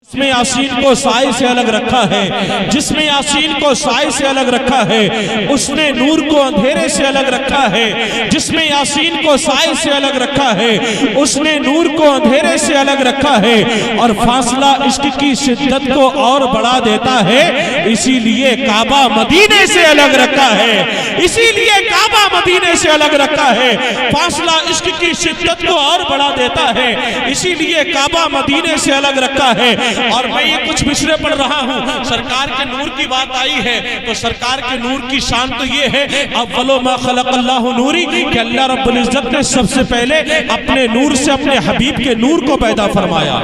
जिसमें यासीन को साए से अलग रखा है, जिसमें यासीन को साए से अलग रखा है, उसने नूर को अंधेरे से अलग रखा है। जिसमें यासीन को साए से अलग रखा है, उसने नूर को अंधेरे से अलग रखा है। और फासला इश्क की शिद्दत को और बढ़ा देता है, इसीलिए काबा मदीने से अलग रखा है। इसीलिए काबा मदीने से अलग रखा है। फासला इश्क की शिद्दत को और बढ़ा देता है, इसीलिए काबा मदीने से अलग रखा है। और मैं ये कुछ मिसरे पढ़ रहा हूँ, सरकार के नूर की बात आई है तो सरकार के नूर की शान तो ये है, अव्वलो मा खलक़ल्लाहु नूरी, कि अल्लाह रब्बुल इज्जत ने सबसे पहले अपने नूर से अपने हबीब के नूर को पैदा फरमाया।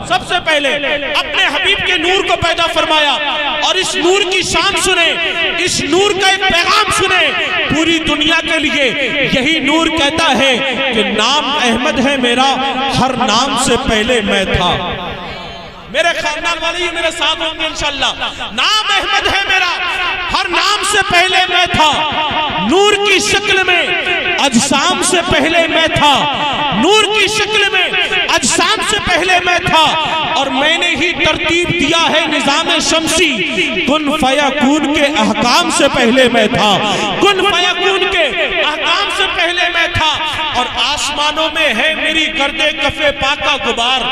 सबसे पहले अपने हबीब के नूर को पैदा फरमाया। और इस नूर की शान सुने, इस नूर का एक पैगाम सुने पूरी दुनिया के लिए। यही नूर कहता है कि नाम अहमद है मेरा, हर नाम से पहले मैं था। मेरे खानदान वाले ये मेरे साथ होंगे इंशाअल्लाह। नाम अहमद है मेरा, हर नाम से पहले मैं था। नूर की शक्ल में अजसाम से पहले मैं था। नूर की शक्ल में अजसाम से पहले मैं था। और मैंने ही तरतीब दिया है निजाम शमसी, कुन फयाकून के अहकाम से पहले मैं था। कुन फयाकून के अहकाम से पहले मैं था। और आसमानों में है मेरी गर्दे कफे पाका गुबार,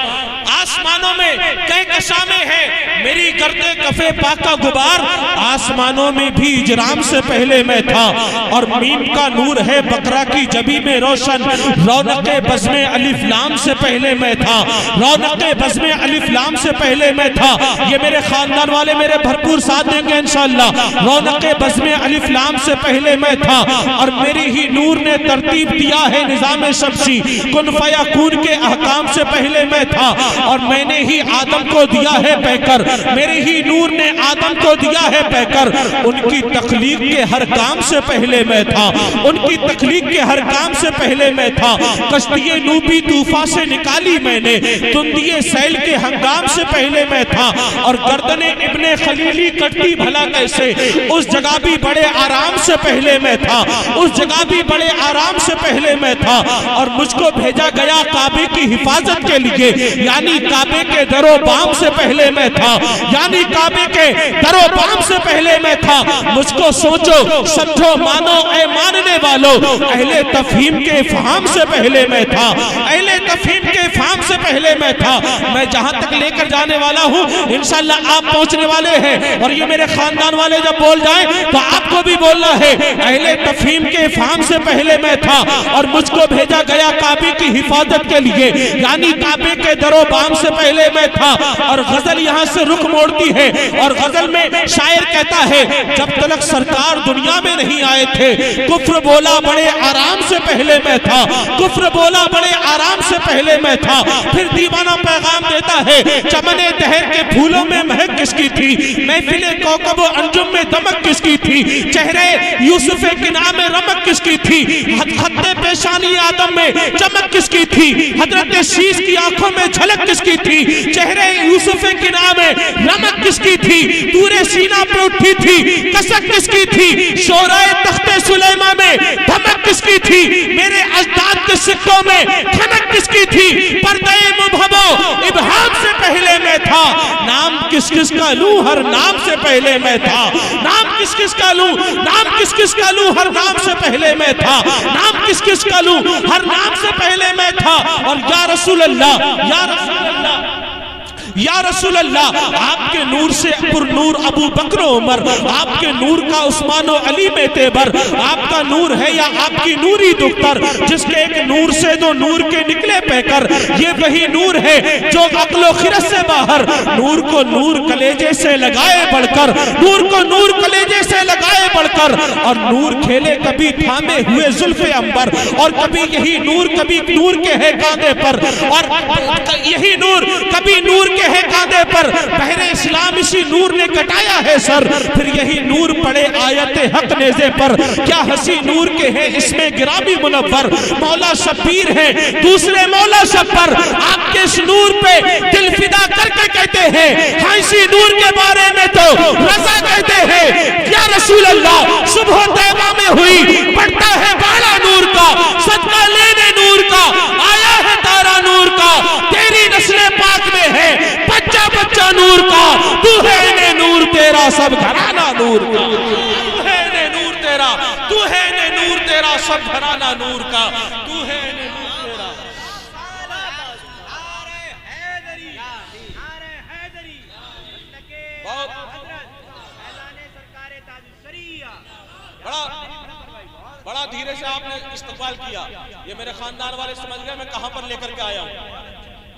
आसमानों में कहकशा में है मेरी गर्दे कफे पाका गुबार। आसमानों में भी इजराम से पहले मैं था। और मीम का नूर है बकरा की जबी में रोशन, रौनके बज़्मे अलिफ लाम से पहले मैं था। रौनके बज़्मे अलिफ लाम से पहले मैं था। ये मेरे खानदान वाले मेरे भरपूर साथ देंगे इंशाअल्लाह। रौनके बज़्मे अलिफ लाम से पहले मैं था। और मेरी ही नूर ने तरतीब दिया है निजाम शमसी, कुन फयाकून के अहकाम से पहले मैं था। और मैंने ही आदम को दिया है पैकर, मेरे ही नूर ने आदम को दिया है पैकर। उनकी तख्लीक के हर काम से पहले मैं था। उनकी तख्लीक के हर काम से पहले मैं था। कश्तिये नूबी तूफा से निकाली मैंने, तुंदिये सैल के हंगाम से पहले मैं था। और गर्दने इब्ने खलीली कटती भला कैसे, उस जगह भी बड़े आराम से पहले मैं था। उस जगह भी बड़े आराम से पहले मैं था। और मुझको भेजा गया काबे की हिफाजत के लिए, यानी काबे के दरो बाम से पहले मैं था। यानी काबे के दरो बाम से पहले मैं था। मुझको सोचो समझो मानो ऐ मानने वालों, अहले तफहीम के फहाम से पहले मैं था। अहले तफहीम के फहाम से पहले मैं था। मैं जहां तक लेकर जाने वाला हूं इंशाअल्लाह आप पहुंचने वाले हैं। और ये मेरे खानदान वाले जब बोल जाएं तो आपको भी बोलना है, अहले तफहीम के फहाम से पहले मैं था। और मुझको भेजा गया काबे की हिफाजत के लिए, यानी काबे के दरो बाम से पहले मैं था। और गजल यहाँ से रुख मोड़ती है। और गजल में शायर कहता है, जब तक सरकार दुनिया में नहीं आए थे, कुफ्र बोला बड़े आराम से पहले मैं था। कुफ्र बोला बड़े आराम से पहले मैं था। फिर दीवाना पैगाम देता है, चमने दहर के फूलों में महक किसकी थी, महफिले कौकब व अंजुम में दमक किसकी थी, चेहरे यूसुफ किना में रमक किसकी थी, खत्ते पेशानी आदम में चमक किसकी थी, हजरत शीश की आंखों में झलक किसकी थी, चेहरे यूसुफ किना में रमक किसकी थी, तूरे सीना पे उठी थी कसक किसकी थी, शोराए तख्ते सुलेमा में धमक किसकी थी, मेरे अजदाद के सिक्कों में खनक किसकी थी, पर्दे मुबहबो इबहाम से पहले मैं था। नाम किस किस का लूं, हर नाम से पहले मैं था। नाम किस किस का लूं, नाम किस किस का लूं, हर नाम से पहले मैं था। नाम किस किस का लूं, हर नाम से पहले मैं था। और या रसूल अल्लाह, या रसूल अल्लाह, या रसूल अल्लाह, आपके नूर से पुरनूर अबू बकर उमर, आपके नूर का उस्मान और अली में तेबर। आपका नूर है या आपकी नूरी दुख्तर, जिसके एक नूर से दो नूर के निकले पैकर। ये वही नूर है जो अक्लो खिरत से बाहर, नूर को नूर कलेजे से लगाए बढ़कर, नूर को नूर कलेजे से लगाए बढ़कर। और नूर खेले कभी थामे हुए जुल्फे अंबर, और कभी यही नूर कभी नूर के है कांधे पर, और यही नूर कभी नूर के है कांधे पर। पहले इस्लाम इसी नूर ने कटाया है सर, फिर यही नूर पड़े आयत हक नेज़े पर। क्या हंसी नूर के हैं इसमें गिरामी मुनव्वर, मौला शब्बीर है दूसरे मौला शब्बर। आपके इस नूर पे दिल फिदा करके कहते हैं, हाँ इसी नूर के बारे में तो रज़ा कहते हैं। या रसूल अल्लाह, सुबह तैबा में हुई पड़ता है बाला नूर का, सदका लेने नूर का, आया है तारा नूर का, तेरी नस्ल पाक में है बच्चा تیرا سب گھرانہ نور کا، تو ہے نے نور تیرا، تو ہے نے نور تیرا سب گھرانہ نور کا، تو ہے نے نور تیرا۔ بڑا دھیرے سے آپ نے استقبال کیا، یہ میرے خاندان والے سمجھ گئے میں کہاں پر لے کر کے آیا ہوں،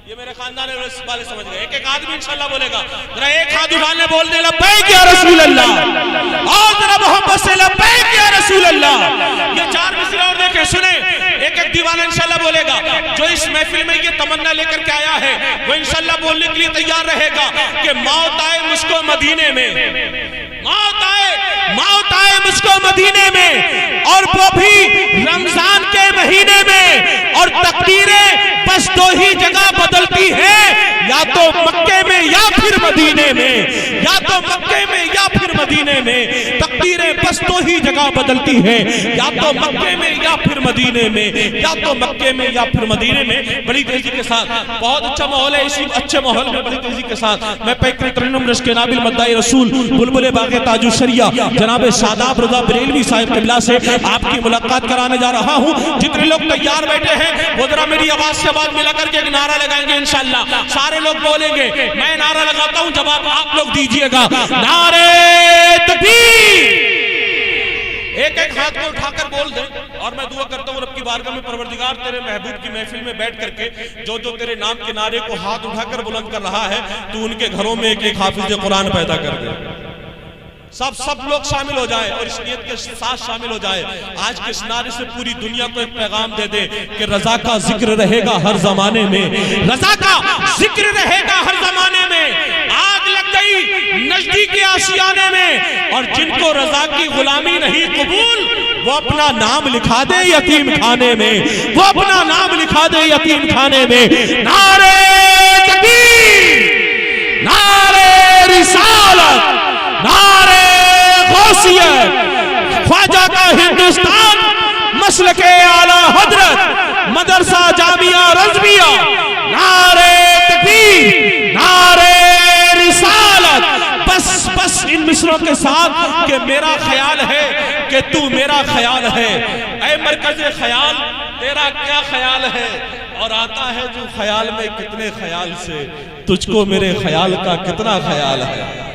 یہ میرے خاندان والے سمجھ گئے۔ ایک ایک آدمی انشاءاللہ بولے گا، ذرا ایک ہاتھ اٹھانے بول دے لبیک یا رسول اللہ، اور ذرا محبت سے لبیک یا رسول اللہ۔ یہ چار مصرے اور دیکھیں سنیں، ایک ایک دیوانہ انشاءاللہ بولے گا۔ جو اس محفل میں یہ تمنا لے کر کے آیا ہے وہ انشاءاللہ بولنے کے لیے تیار رہے گا کہ موت آئے مجھ کو مدینے میں، موت آئے مجھ کو مدینے میں، اور وہ بھی رمضان کے مہینے میں، اور تقدیریں بس دو ہی جگہ بدلتی ہے، یا تو مکے میں یا پھر مدینے میں، یا تو مکے میں یا پھر مدینے میں، تقدیریں بس دو ہی جگہ بدلتی ہے، یا تو مکے میں یا پھر مدینے میں، یا تو مکے میں یا پھر مدینے میں۔ بڑی تیزی کے ساتھ، بہت اچھا ماحول ہے، اسی اچھے ماحول میں بڑی تیزی کے ساتھ میں پیکر ترنم رشک نابل مدعی رسول بلبل باغ تاج الشریعہ جناب شاداب رضا بریلوی صاحب قبلہ سے آپ کی ملاقات کرانے جا رہا ہوں۔ جتنے لوگ تیار بیٹھے ہیں وہ ذرا میری آواز سے آواز ملا کر کے ایک نعرہ لگائیں گے انشاءاللہ، سارے لوگ بولیں گے، میں نعرہ لگاتا ہوں جواب آپ لوگ دیجئے گا، نعرہ تکبیر۔ ایک ایک ہاتھ کو اٹھا کر بول دیں، اور میں دعا کرتا ہوں رب کی بارگاہ میں پروردگار تیرے محبوب کی محفل میں بیٹھ کر کے جو جو تیرے نام کے نعرے کو ہاتھ اٹھا کر بلند کر رہا ہے تو ان کے گھروں میں ایک ایک حافظ قرآن پیدا کر دے۔ سب لوگ شامل ہو جائیں اور اس نیت کے ساتھ شامل ہو جائیں۔ آج کے اس نعرے سے پوری دنیا کو ایک پیغام دے دے کہ رضا کا ذکر رہے گا ہر زمانے میں، رضا کا ذکر رہے گا ہر زمانے میں۔ آگ لگ گئی نزدیک آشیانے میں، اور جن کو رضا کی غلامی نہیں قبول وہ اپنا نام لکھا دے یتیم خانے میں، وہ اپنا نام لکھا دے یتیم خانے میں۔ نعرہ تکبیر، نعرہ رسالت، نعرہ غوثیت، خواجہ کا ہندوستان، مسلک اعلیٰ حضرت، مدرسہ جامعہ رضویہ، نعرہ تکبیر، نعرہ رسالت۔ بس ان مصروں کے ساتھ کہ میرا خیال ہے کہ تو میرا خیال ہے، اے مرکز خیال تیرا کیا خیال ہے، اور آتا ہے جو خیال میں کتنے خیال سے، تجھ کو میرے خیال کا کتنا خیال ہے۔